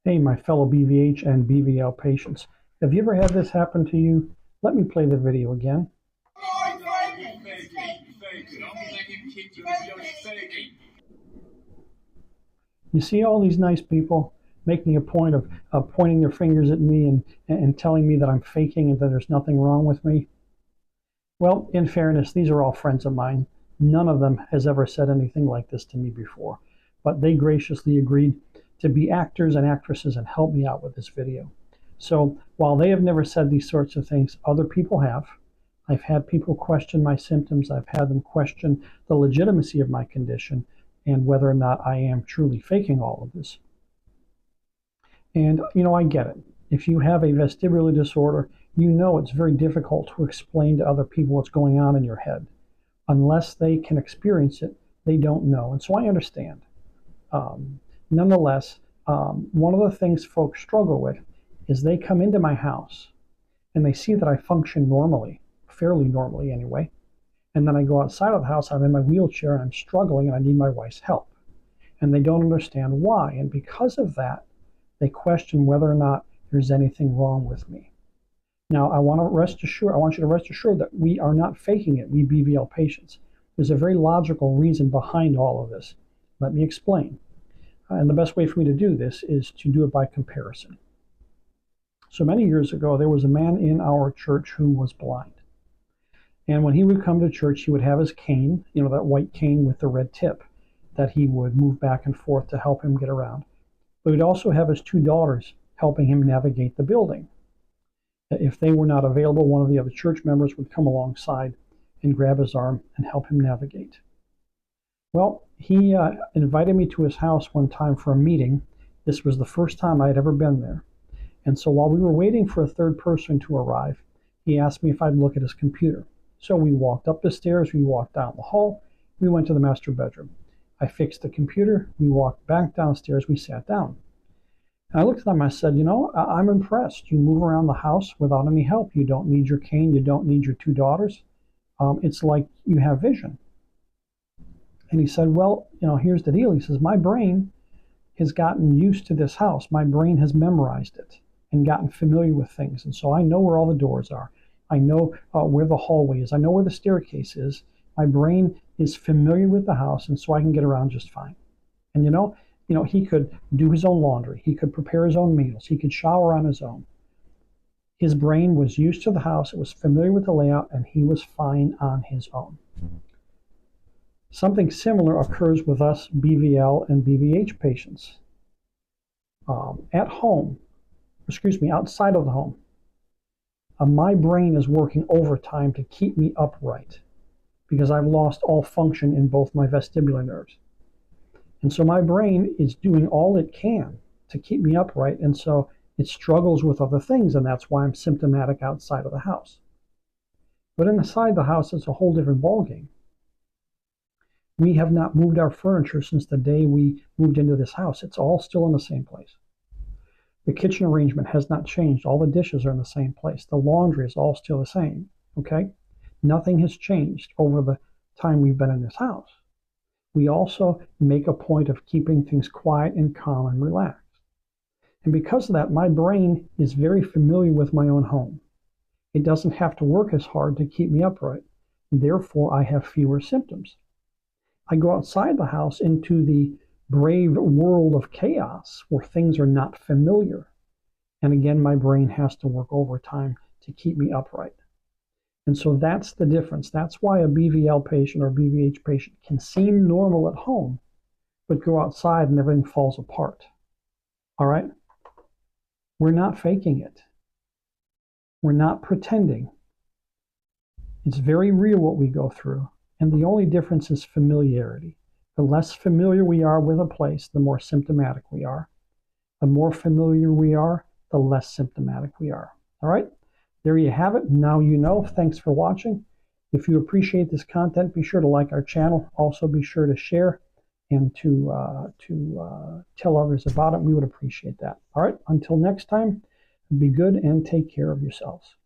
Hey, my fellow BVH and BVL patients. Have you ever had this happen to you? Let me play the video again. You see all these nice people making a point of pointing their fingers at me and telling me that I'm faking and that there's nothing wrong with me? Well, in fairness, these are all friends of mine. None of them has ever said anything like this to me before, but they graciously agreed to be actors and actresses and help me out with this video. So while they have never said these sorts of things, other people have. I've had people question my symptoms. I've had them question the legitimacy of my condition and whether or not I am truly faking all of this. And, I get it. If you have a vestibular disorder, you know it's very difficult to explain to other people what's going on in your head. Unless they can experience it, they don't know. And so I understand. Nonetheless, one of the things folks struggle with is they come into my house and they see that I function normally, fairly normally anyway, and then I go outside of the house, I'm in my wheelchair and I'm struggling and I need my wife's help. And they don't understand why. And because of that, they question whether or not there's anything wrong with me. Now, I want you to rest assured that we are not faking it, we BVL patients. There's a very logical reason behind all of this. Let me explain. And the best way for me to do this is to do it by comparison. So many years ago, there was a man in our church who was blind. And when he would come to church, he would have his cane, that white cane with the red tip that he would move back and forth to help him get around. But he'd also have his two daughters helping him navigate the building. If they were not available, one of the other church members would come alongside and grab his arm and help him navigate. Well, he invited me to his house one time for a meeting. This was the first time I had ever been there. And so while we were waiting for a third person to arrive, he asked me if I'd look at his computer. So we walked up the stairs, we walked down the hall, we went to the master bedroom. I fixed the computer, we walked back downstairs, we sat down. And I looked at him, I said, I'm impressed. You move around the house without any help. You don't need your cane, you don't need your two daughters. It's like you have vision. And he said, well, here's the deal. He says, my brain has gotten used to this house. My brain has memorized it and gotten familiar with things. And so I know where all the doors are. I know where the hallway is. I know where the staircase is. My brain is familiar with the house, and so I can get around just fine. And he could do his own laundry. He could prepare his own meals. He could shower on his own. His brain was used to the house. It was familiar with the layout, and he was fine on his own. Something similar occurs with us BVL and BVH patients. Outside of the home, my brain is working overtime to keep me upright because I've lost all function in both my vestibular nerves. And so my brain is doing all it can to keep me upright, and so it struggles with other things, and that's why I'm symptomatic outside of the house. But inside the house, it's a whole different ballgame. We have not moved our furniture since the day we moved into this house. It's all still in the same place. The kitchen arrangement has not changed. All the dishes are in the same place. The laundry is all still the same, okay? Nothing has changed over the time we've been in this house. We also make a point of keeping things quiet and calm and relaxed. And because of that, my brain is very familiar with my own home. It doesn't have to work as hard to keep me upright. Therefore, I have fewer symptoms. I go outside the house into the brave world of chaos where things are not familiar. And again, my brain has to work overtime to keep me upright. And so that's the difference. That's why a BVL patient or BVH patient can seem normal at home, but go outside and everything falls apart. All right? We're not faking it. We're not pretending. It's very real what we go through. And the only difference is familiarity. The less familiar we are with a place, the more symptomatic we are. The more familiar we are, the less symptomatic we are. All right? There you have it. Now you know. Thanks for watching. If you appreciate this content, be sure to like our channel. Also be sure to share and to tell others about it. We would appreciate that. All right? Until next time, be good and take care of yourselves.